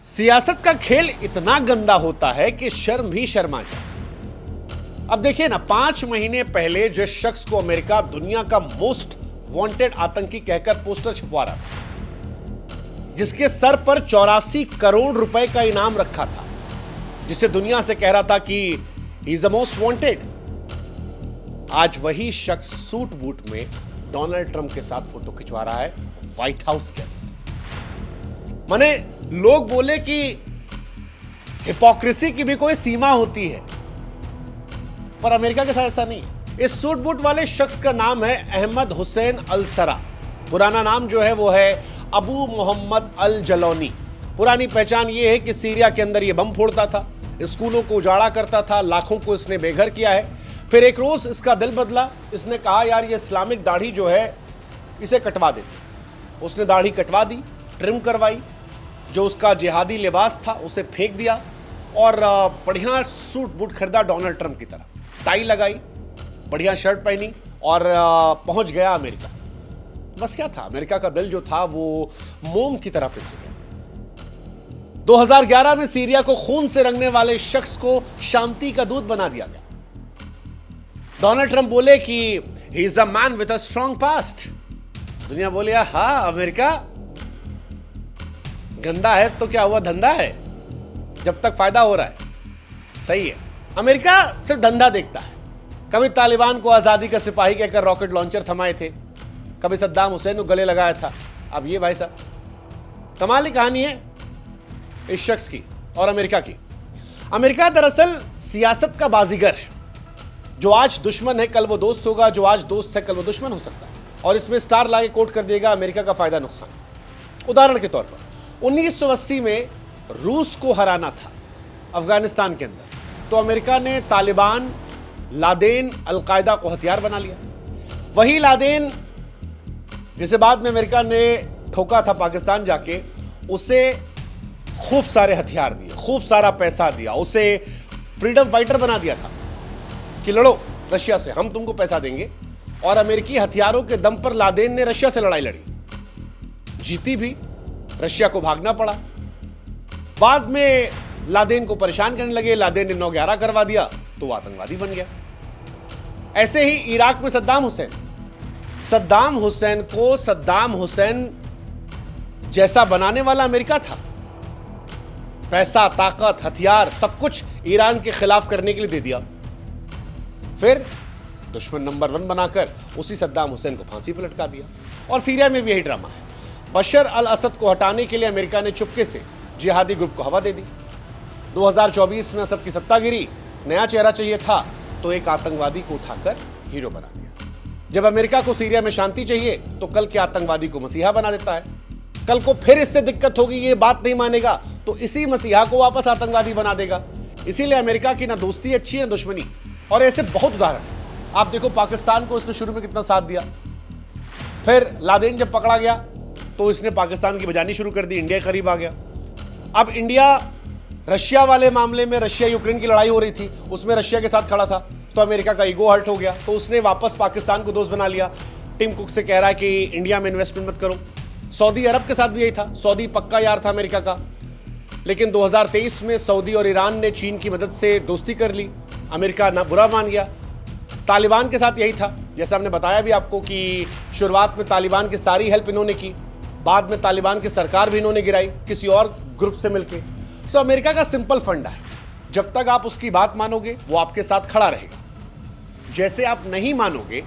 सियासत का खेल इतना गंदा होता है कि शर्म भी शर्मा जाए। अब देखिए ना, 5 महीने पहले जिस शख्स को अमेरिका दुनिया का मोस्ट वांटेड आतंकी कहकर पोस्टर छपवा रहा था, जिसके सर पर 84 करोड़ रुपए का इनाम रखा था, जिसे दुनिया से कह रहा था कि he is the most wanted, आज वही शख्स सूट बूट में डोनाल्ड ट्रंप के साथ फोटो खिंचवा रहा है व्हाइट हाउस के अंदर। माने लोग बोले कि हिपोक्रेसी की भी कोई सीमा होती है, पर अमेरिका के साथ ऐसा नहीं है। इस सूट बूट वाले शख्स का नाम है अहमद हुसैन अल सरा। पुराना नाम जो है वो है अबू मोहम्मद अल जलौनी। पुरानी पहचान ये है कि सीरिया के अंदर ये बम फोड़ता था, स्कूलों को उजाड़ा करता था, लाखों को इसने बेघर किया है। फिर एक रोज इसका दिल बदला, इसने कहा यार ये इस्लामिक दाढ़ी जो है इसे कटवा देते। उसने दाढ़ी कटवा दी, ट्रिम करवाई, जो उसका जिहादी लिबास था उसे फेंक दिया और बढ़िया सूट बूट खरीदा डोनाल्ड ट्रंप की तरह, टाई लगाई, बढ़िया शर्ट पहनी और पहुंच गया अमेरिका। बस क्या था, अमेरिका का दिल जो था वो मोम की तरह पिघल गया। 2011 में सीरिया को खून से रंगने वाले शख्स को शांति का दूत बना दिया गया। डोनाल्ड ट्रंप बोले कि he is a man with a strong past. दुनिया बोले हाँ, अमेरिका गंदा है तो क्या हुआ, धंधा है, जब तक फायदा हो रहा है सही है। अमेरिका सिर्फ धंधा देखता है। कभी तालिबान को आजादी का सिपाही कहकर रॉकेट लॉन्चर थमाए थे, कभी सद्दाम हुसैन को गले लगाया था, अब ये भाई साहब। कमाल की कहानी है इस शख्स की और अमेरिका की। अमेरिका दरअसल सियासत का बाजीगर है। जो आज दुश्मन है कल वो दोस्त होगा, जो आज दोस्त है कल वो दुश्मन हो सकता है, और इसमें स्टार लाके कोट कर देगा अमेरिका का फायदा नुकसान। उदाहरण के तौर पर 1980 में रूस को हराना था अफगानिस्तान के अंदर, तो अमेरिका ने तालिबान, लादेन, अलकायदा को हथियार बना लिया। वही लादेन जिसे बाद में अमेरिका ने ठोका था पाकिस्तान जाके, उसे खूब सारे हथियार दिए, खूब सारा पैसा दिया, उसे फ्रीडम फाइटर बना दिया था कि लड़ो रशिया से, हम तुमको पैसा देंगे। और अमेरिकी हथियारों के दम पर लादेन ने रशिया से लड़ाई लड़ी, जीती भी, रशिया को भागना पड़ा। बाद में लादेन को परेशान करने लगे, लादेन ने 9/11 करवा दिया तो वो आतंकवादी बन गया। ऐसे ही इराक में सद्दाम हुसैन को सद्दाम हुसैन जैसा बनाने वाला अमेरिका था। पैसा, ताकत, हथियार सब कुछ ईरान के खिलाफ करने के लिए दे दिया। फिर दुश्मन नंबर 1 बनाकर उसी सद्दाम हुसैन को फांसी पर लटका दिया। और सीरिया में भी यही ड्रामा है। बशर अल असद को हटाने के लिए अमेरिका ने चुपके से जिहादी ग्रुप को हवा दे दी। 2024 में असद की सत्ता गिरी, नया चेहरा चाहिए था तो एक आतंकवादी को उठाकर हीरो बना दिया। जब अमेरिका को सीरिया में शांति चाहिए तो कल के आतंकवादी को मसीहा बना देता है। कल को फिर इससे दिक्कत होगी, ये बात नहीं मानेगा तो इसी मसीहा को वापस आतंकवादी बना देगा। इसीलिए अमेरिका की ना दोस्ती अच्छी है, दुश्मनी। और ऐसे बहुत उदाहरण है। आप देखो पाकिस्तान को इसने शुरू में कितना साथ दिया, फिर लादेन जब पकड़ा गया तो इसने पाकिस्तान की बजानी शुरू कर दी, इंडिया करीब आ गया। अब इंडिया रशिया वाले मामले में, रशिया यूक्रेन की लड़ाई हो रही थी, उसमें रशिया के साथ खड़ा था, तो अमेरिका का ईगो हर्ट हो गया, तो उसने वापस पाकिस्तान को दोस्त बना लिया। टिम कुक से कह रहा है कि इंडिया में इन्वेस्टमेंट मत करो। सऊदी अरब के साथ भी यही था, सऊदी पक्का यार था अमेरिका का, लेकिन 2023 में सऊदी और ईरान ने चीन की मदद से दोस्ती कर ली, अमेरिका ना बुरा मान गया। तालिबान के साथ यही था, जैसा हमने बताया भी आपको कि शुरुआत में तालिबान की सारी हेल्प इन्होंने की, बाद में तालिबान की सरकार भी इन्होंने गिराई किसी और ग्रुप से मिलकर। सो अमेरिका का सिंपल फंडा है, जब तक आप उसकी बात मानोगे वो आपके साथ खड़ा रहेगा, जैसे आप नहीं मानोगे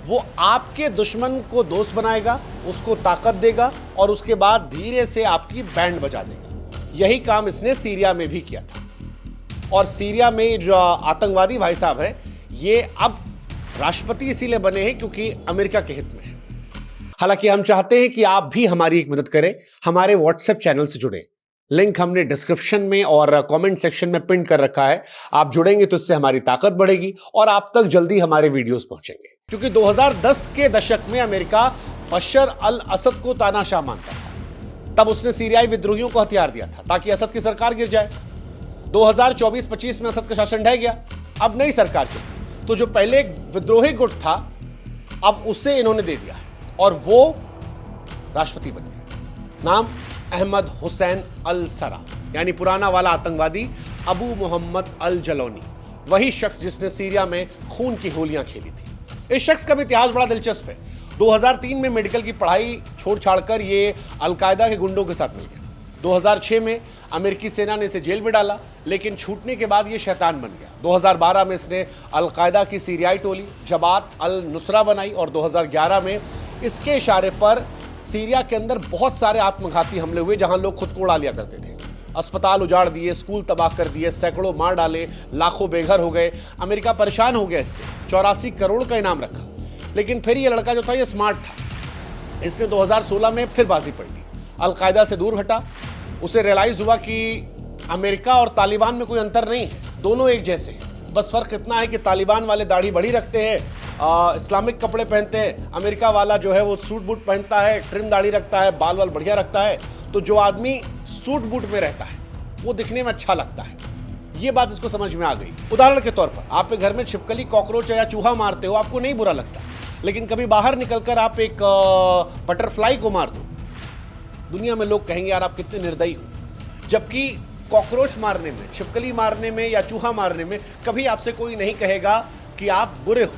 वो आपके दुश्मन को दोस्त बनाएगा, उसको ताकत देगा और उसके बाद धीरे से आपकी बैंड बजा देगा। यही काम इसने सीरिया में भी किया था। और सीरिया में जो आतंकवादी भाई साहब हैं, ये अब राष्ट्रपति इसीलिए बने हैं क्योंकि अमेरिका के हित में है। हालांकि हम चाहते हैं कि आप भी हमारी एक मदद करें, हमारे व्हाट्सएप चैनल से जुड़े। लिंक हमने डिस्क्रिप्शन में और कमेंट सेक्शन में पिन कर रखा है। आप जुड़ेंगे तो इससे हमारी ताकत बढ़ेगी और आप तक जल्दी हमारे वीडियोस पहुंचेंगे। क्योंकि 2010 के दशक में अमेरिका बशर अल असद को तानाशाह मानता था। तब उसने सीरियाई विद्रोहियों को हथियार दिया था ताकि असद की सरकार गिर जाए। 2024-25 में असद का शासन ढह गया, अब नई सरकार चली, तो जो पहले विद्रोही गुट था अब उसे इन्होंने दे दिया और वो राष्ट्रपति बन गया। नाम अहमद हुसैन अल सरा। यानी पुराना वाला आतंकवादी अबू मोहम्मद अल जलौनी, वही शख्स जिसने सीरिया में खून की होलियां खेली थी। इस शख्स का भी इतिहास बड़ा दिलचस्प है। 2003 में मेडिकल की पढ़ाई छोड़ छाड़कर ये अलकायदा के गुंडों के साथ मिल गया। 2006 में अमेरिकी सेना ने इसे जेल में डाला, लेकिन छूटने के बाद ये शैतान बन गया। 2012 में इसने अलकायदा की सीरियाई टोली जबात अल नुसरा बनाई और 2011 में इसके इशारे पर सीरिया के अंदर बहुत सारे आत्मघाती हमले हुए जहां लोग खुद को उड़ा लिया करते थे। अस्पताल उजाड़ दिए, स्कूल तबाह कर दिए, सैकड़ों मार डाले, लाखों बेघर हो गए। अमेरिका परेशान हो गया इससे, 84 करोड़ का इनाम रखा। लेकिन फिर ये लड़का जो था ये स्मार्ट था। इसने 2016 में फिर बाजी पड़ ली, अलकायदा से दूर हटा। उसे रियलाइज हुआ कि अमेरिका और तालिबान में कोई अंतर नहीं है, दोनों एक जैसे हैं। बस फर्क इतना है कि तालिबान वाले दाढ़ी बड़ी रखते हैं, इस्लामिक कपड़े पहनते हैं। अमेरिका वाला जो है वो सूट बूट पहनता है, ट्रिम दाढ़ी रखता है, बाल वाल बढ़िया रखता है। तो जो आदमी सूट बूट में रहता है वो दिखने में अच्छा लगता है। ये बात इसको समझ में आ गई। उदाहरण के तौर पर आप घर में छिपकली, कॉकरोच या चूहा मारते हो, आपको नहीं बुरा लगता, लेकिन कभी बाहर निकलकर आप एक बटरफ्लाई को मार दो, दुनिया में लोग कहेंगे यार आप कितने निर्दयी हो। जबकि कॉकरोच मारने में, छिपकली मारने में या चूहा मारने में कभी आपसे कोई नहीं कहेगा कि आप बुरे हो।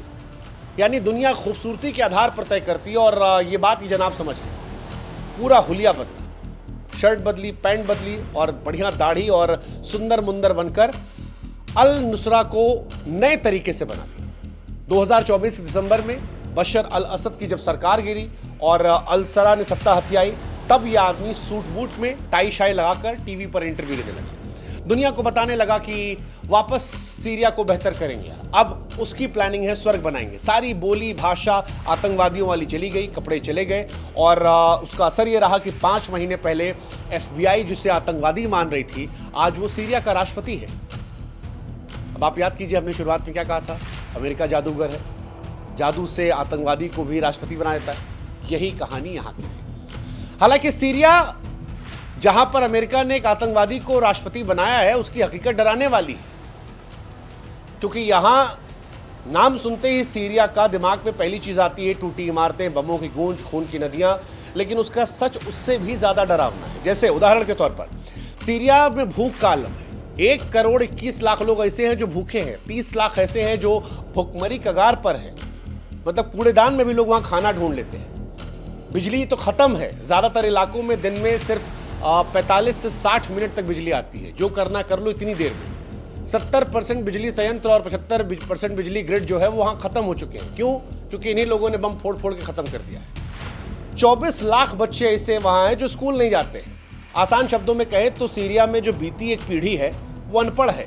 यानी दुनिया खूबसूरती के आधार पर तय करती है। और ये बात ये जनाब समझ गए। पूरा हुलिया बदला, शर्ट बदली, पैंट बदली और बढ़िया दाढ़ी और सुंदर मुंदर बनकर अल नुसरा को नए तरीके से बना दिया। 2024 दिसंबर में बशर अल असद की जब सरकार गिरी और अल सरा ने सत्ता हथियाई, तब यह आदमी सूट बूट में टाई शाई लगाकर टीवी पर इंटरव्यू देने लगा। दुनिया को बताने लगा कि वापस सीरिया को बेहतर करेंगे, अब उसकी प्लानिंग है, स्वर्ग बनाएंगे। सारी बोली भाषा आतंकवादियों वाली चली गई, कपड़े चले गए। और उसका असर यह रहा कि 5 महीने पहले FBI जिसे आतंकवादी मान रही थी, आज वो सीरिया का राष्ट्रपति है। अब आप याद कीजिए हमने शुरुआत में क्या कहा था, अमेरिका जादूगर है, जादू से आतंकवादी को भी राष्ट्रपति बना देता है। यही कहानी यहाँ की है। हालांकि सीरिया जहां पर अमेरिका ने एक आतंकवादी को राष्ट्रपति बनाया है, उसकी हकीकत डराने वाली है। क्योंकि यहां नाम सुनते ही सीरिया का दिमाग में पहली चीज आती है टूटी इमारतें, बमों की गूंज, खून की नदियां। लेकिन उसका सच उससे भी ज्यादा डरावना है। जैसे उदाहरण के तौर पर सीरिया में भूख का आलम है। 1 करोड़ 21 लाख लोग ऐसे हैं जो भूखे हैं, 30 लाख ऐसे हैं जो भुखमरी कगार पर हैं। मतलब कूड़ेदान में भी लोग वहां खाना ढूंढ लेते हैं। बिजली तो खत्म है, ज्यादातर इलाकों में दिन में सिर्फ 45 से 60 मिनट तक बिजली आती है। जो करना कर लो इतनी देर में। 70% बिजली संयंत्र और 75% बिजली ग्रिड जो है वो वहां खत्म हो चुके हैं। क्यों? क्योंकि इन्हीं लोगों ने बम फोड़ फोड़ के खत्म कर दिया है। 24 लाख बच्चे ऐसे वहां हैं जो स्कूल नहीं जाते हैं। आसान शब्दों में कहें तो सीरिया में जो बीती एक पीढ़ी है वो अनपढ़ है।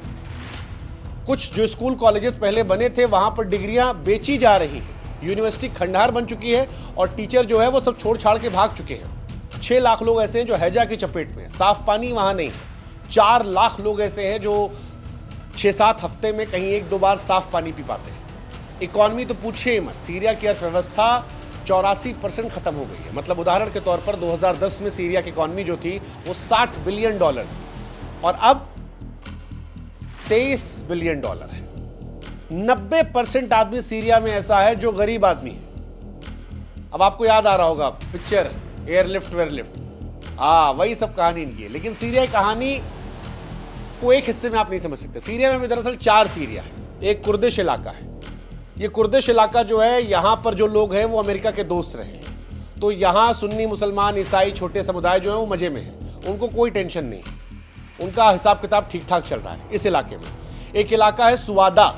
कुछ जो स्कूल कॉलेजेस पहले बने थे वहां पर डिग्रियां बेची जा रही हैं। यूनिवर्सिटी खंडहर बन चुकी है और टीचर जो है वो सब छोड़ छाड़ के भाग चुके हैं। 6 लाख लोग ऐसे हैं जो हैजा की चपेट में, साफ पानी वहां नहीं है। 4 लाख लोग ऐसे हैं जो 6-7 हफ्ते में कहीं 1-2 बार साफ पानी पी पाते हैं। इकॉनमी तो पूछिए मत, सीरिया की अर्थव्यवस्था 84% खत्म हो गई है। मतलब उदाहरण के तौर पर 2010 में सीरिया की इकॉनमी जो थी वो $60 बिलियन थी और अब $23 बिलियन है। 90% आदमी सीरिया में ऐसा है जो गरीब आदमी है। अब आपको याद आ रहा होगा पिक्चर एयरलिफ्ट वेयरलिफ्ट, वही सब कहानी इनकी है। लेकिन सीरिया की कहानी को एक हिस्से में आप नहीं समझ सकते। सीरिया में दरअसल 4 सीरिया है। एक कुर्दिश इलाका है। ये कुर्दिश इलाका जो है, यहाँ पर जो लोग हैं वो अमेरिका के दोस्त रहे हैं। तो यहाँ सुन्नी, मुसलमान, ईसाई, छोटे समुदाय जो हैं वो मजे में हैं, उनको कोई टेंशन नहीं, उनका हिसाब किताब ठीक ठाक चल रहा है इस इलाके में। एक इलाका है सुवादा,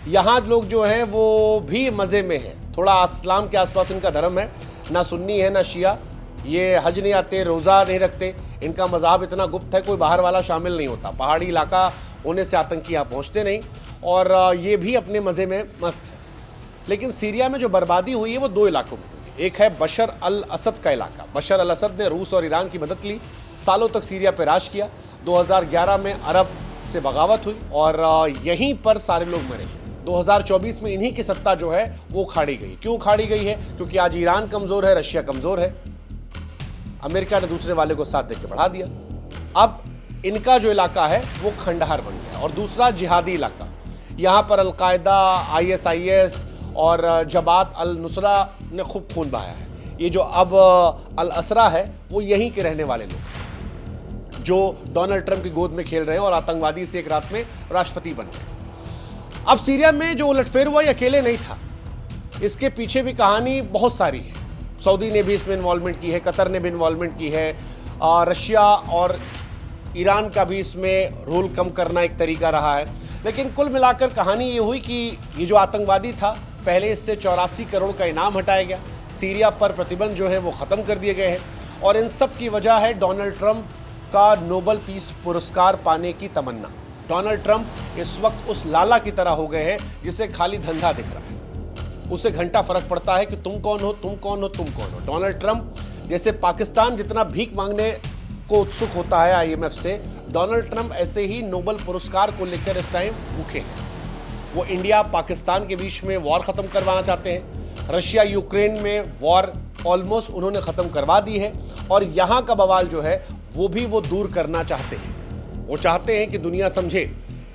यहाँ लोग जो हैं वो भी मज़े में है। थोड़ा इस्लाम के आसपास इनका धर्म है, ना सुन्नी है ना शिया। ये हज नहीं आते, रोज़ा नहीं रखते, इनका मज़हब इतना गुप्त है, कोई बाहर वाला शामिल नहीं होता। पहाड़ी इलाका होने से आतंकी यहाँ पहुँचते नहीं और ये भी अपने मज़े में मस्त है। लेकिन सीरिया में जो बर्बादी हुई है वो 2 इलाकों में हुई। एक है बशर अल असद का इलाका। बशर अल असद ने रूस और ईरान की मदद ली, सालों तक सीरिया पर राज किया। 2011 में अरब से बगावत हुई और यहीं पर सारे लोग मरे। 2024 में इन्हीं की सत्ता जो है वो उखाड़ी गई। क्यों उखाड़ी गई है? क्योंकि आज ईरान कमज़ोर है, रशिया कमज़ोर है, अमेरिका ने दूसरे वाले को साथ देके बढ़ा दिया। अब इनका जो इलाका है वो खंडहर बन गया। और दूसरा जिहादी इलाका, यहाँ पर अलकायदा, ISIS और जबात अल नुसरा ने खूब खून बहाया है। ये जो अब अल असरा है वो यहीं के रहने वाले लोग हैं। जो डोनाल्ड ट्रंप की गोद में खेल रहे हैं और आतंकवादी से एक रात में राष्ट्रपति बन गए। अब सीरिया में जो उलटफेर हुआ ये अकेले नहीं था, इसके पीछे भी कहानी बहुत सारी है। सऊदी ने भी इसमें इन्वॉल्वमेंट की है, कतर ने भी इन्वॉल्वमेंट की है, रशिया और ईरान का भी इसमें रोल कम करना एक तरीका रहा है। लेकिन कुल मिलाकर कहानी ये हुई कि ये जो आतंकवादी था, पहले इससे 84 करोड़ का इनाम हटाया गया, सीरिया पर प्रतिबंध जो है वो ख़त्म कर दिए गए हैं, और इन सब की वजह है डोनाल्ड ट्रंप का नोबेल पीस पुरस्कार पाने की तमन्ना। डोनाल्ड ट्रंप इस वक्त उस लाला की तरह हो गए हैं जिसे खाली धंधा दिख रहा है, उसे घंटा फर्क पड़ता है कि तुम कौन हो, तुम कौन हो, तुम कौन हो। डोनाल्ड ट्रंप जैसे पाकिस्तान जितना भीख मांगने को उत्सुक होता है IMF से, डोनाल्ड ट्रंप ऐसे ही नोबेल पुरस्कार को लेकर इस टाइम भूखे हैं। वो इंडिया पाकिस्तान के बीच में वॉर ख़त्म करवाना चाहते हैं, रशिया यूक्रेन में वॉर ऑलमोस्ट उन्होंने ख़त्म करवा दी है, और यहाँ का बवाल जो है वो भी वो दूर करना चाहते हैं। वो चाहते हैं कि दुनिया समझे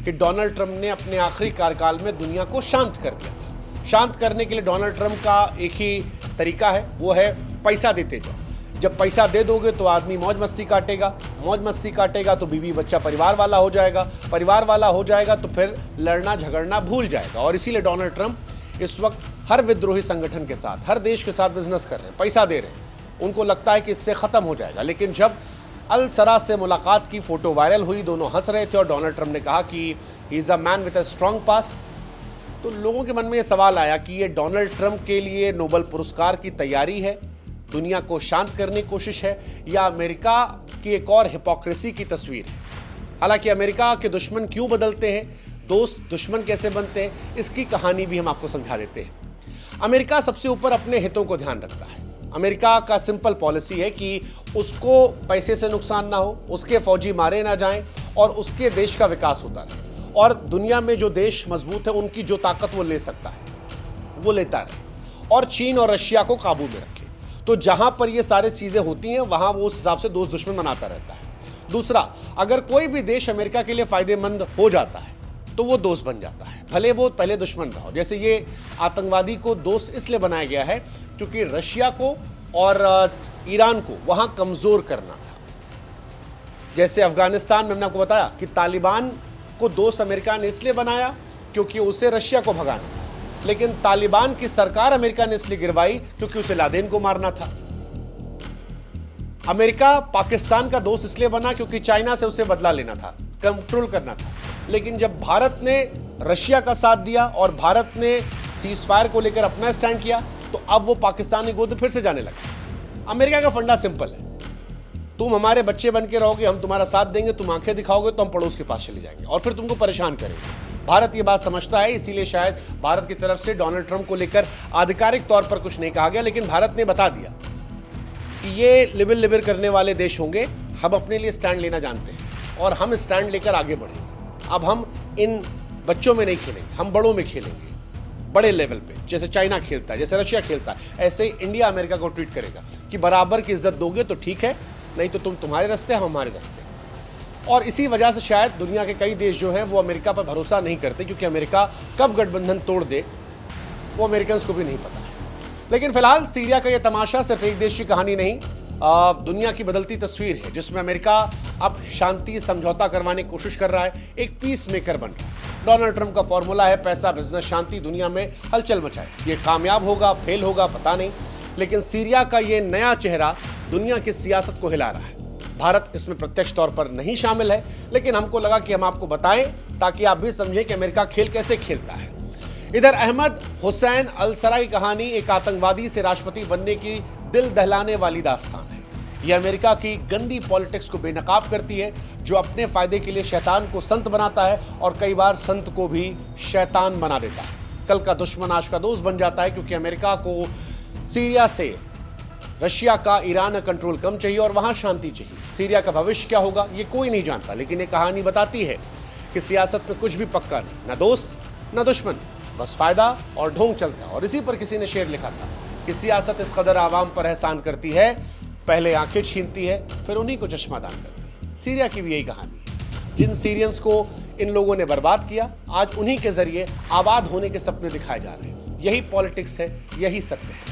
कि डोनाल्ड ट्रंप ने अपने आखिरी कार्यकाल में दुनिया को शांत कर दिया था। शांत करने के लिए डोनाल्ड ट्रंप का एक ही तरीका है, वो है पैसा देते जाओ। जब पैसा दे दोगे तो आदमी मौज मस्ती काटेगा, मौज मस्ती काटेगा तो बीवी बच्चा परिवार वाला हो जाएगा, परिवार वाला हो जाएगा तो फिर लड़ना झगड़ना भूल जाएगा। और इसीलिए डोनाल्ड ट्रंप इस वक्त हर विद्रोही संगठन के साथ, हर देश के साथ बिजनेस कर रहे हैं, पैसा दे रहे हैं। उनको लगता है कि इससे ख़त्म हो जाएगा। लेकिन जब अल सरा से मुलाकात की फ़ोटो वायरल हुई, दोनों हंस रहे थे और डोनाल्ड ट्रंप ने कहा कि he is a man with a strong past, तो लोगों के मन में ये सवाल आया कि ये डोनाल्ड ट्रंप के लिए नोबेल पुरस्कार की तैयारी है, दुनिया को शांत करने की कोशिश है, या अमेरिका की एक और हिपोक्रेसी की तस्वीर है। हालांकि अमेरिका के दुश्मन क्यों बदलते हैं, दोस्त दुश्मन कैसे बनते हैं, इसकी कहानी भी हम आपको समझा देते हैं। अमेरिका सबसे ऊपर अपने हितों को ध्यान रखता है। अमेरिका का सिंपल पॉलिसी है कि उसको पैसे से नुकसान ना हो, उसके फौजी मारे ना जाएं और उसके देश का विकास होता रहे, और दुनिया में जो देश मजबूत है उनकी जो ताकत वो ले सकता है वो लेता रहे, और चीन और रशिया को काबू में रखे। तो जहां पर ये सारी चीज़ें होती हैं वहां वो उस हिसाब से दोस्त दुश्मन बनाता रहता है। दूसरा, अगर कोई भी देश अमेरिका के लिए फ़ायदेमंद हो जाता है तो वो दोस्त बन जाता है, भले वो पहले दुश्मन रहा हो। जैसे ये आतंकवादी को दोस्त इसलिए बनाया गया है क्योंकि रशिया को और ईरान को वहां कमज़ोर करना था। जैसे अफगानिस्तान में हमने आपको बताया कि तालिबान को दोस्त अमेरिका ने इसलिए बनाया क्योंकि उसे रशिया को भगाना था, लेकिन तालिबान की सरकार अमेरिका ने इसलिए गिरवाई क्योंकि उसे लादेन को मारना था। अमेरिका पाकिस्तान का दोस्त इसलिए बना क्योंकि चाइना से उसे बदला लेना था, कंट्रोल करना था। लेकिन जब भारत ने रशिया का साथ दिया और भारत ने सीज फायर को लेकर अपना स्टैंड किया, तो अब वो पाकिस्तान की गोद फिर से जाने लगा। अमेरिका का फंडा सिंपल है, तुम हमारे बच्चे बन के रहोगे, हम तुम्हारा साथ देंगे, तुम आंखें दिखाओगे तो हम पड़ोस के पास चले जाएंगे और फिर तुमको परेशान करेंगे। भारत ये बात समझता है, इसीलिए शायद भारत की तरफ से डोनाल्ड ट्रंप को लेकर आधिकारिक तौर पर कुछ नहीं कहा गया, लेकिन भारत ने बता दिया कि ये लिबिल लिबिल करने वाले देश होंगे, हम अपने लिए स्टैंड लेना जानते हैं और हम स्टैंड लेकर आगे बढ़ेंगे। अब हम इन बच्चों में नहीं खेलेंगे, हम बड़ों में खेलेंगे, बड़े लेवल पे, जैसे चाइना खेलता है, जैसे रशिया खेलता है, ऐसे ही इंडिया अमेरिका को ट्रीट करेगा कि बराबर की इज्जत दोगे तो ठीक है, नहीं तो तुम तुम्हारे रास्ते, हम हमारे रास्ते। और इसी वजह से शायद दुनिया के कई देश जो हैं वो अमेरिका पर भरोसा नहीं करते, क्योंकि अमेरिका कब गठबंधन तोड़ दे वो अमेरिकन को भी नहीं पता है। लेकिन फिलहाल सीरिया का ये तमाशा सिर्फ एक देश की कहानी नहीं, दुनिया की बदलती तस्वीर है, जिसमें अमेरिका अब शांति समझौता करवाने की कोशिश कर रहा है, एक पीस मेकर बन रहा है। डोनाल्ड ट्रंप का फॉर्मूला है पैसा, बिजनेस, शांति, दुनिया में हलचल मचाए। ये कामयाब होगा, फेल होगा, पता नहीं, लेकिन सीरिया का ये नया चेहरा दुनिया की सियासत को हिला रहा है। भारत इसमें प्रत्यक्ष तौर पर नहीं शामिल है, लेकिन हमको लगा कि हम आपको बताएं ताकि आप भी समझें कि अमेरिका खेल कैसे खेलता है। इधर अहमद हुसैन अल सरा की कहानी एक आतंकवादी से राष्ट्रपति बनने की दिल दहलाने वाली दास्तान है। यह अमेरिका की गंदी पॉलिटिक्स को बेनकाब करती है, जो अपने फायदे के लिए शैतान को संत बनाता है और कई बार संत को भी शैतान बना देता है। कल का दुश्मन आज का दोस्त बन जाता है, क्योंकि अमेरिका को सीरिया से रशिया का ईरान कंट्रोल कम चाहिए और वहां शांति चाहिए। सीरिया का भविष्य क्या होगा ये कोई नहीं जानता, लेकिन ये कहानी बताती है कि सियासत में कुछ भी पक्का नहीं, ना दोस्त ना दुश्मन, बस फायदा और ढोंग चलता है। और इसी पर किसी ने शेर लिखा था कि सियासत इस कदर आवाम पर एहसान करती है, पहले आंखें छीनती है, फिर उन्हीं को चश्मा दान करती है। सीरिया की भी यही कहानी है। जिन सीरियंस को इन लोगों ने बर्बाद किया, आज उन्हीं के जरिए आबाद होने के सपने दिखाए जा रहे हैं। यही पॉलिटिक्स है, यही सत्य है।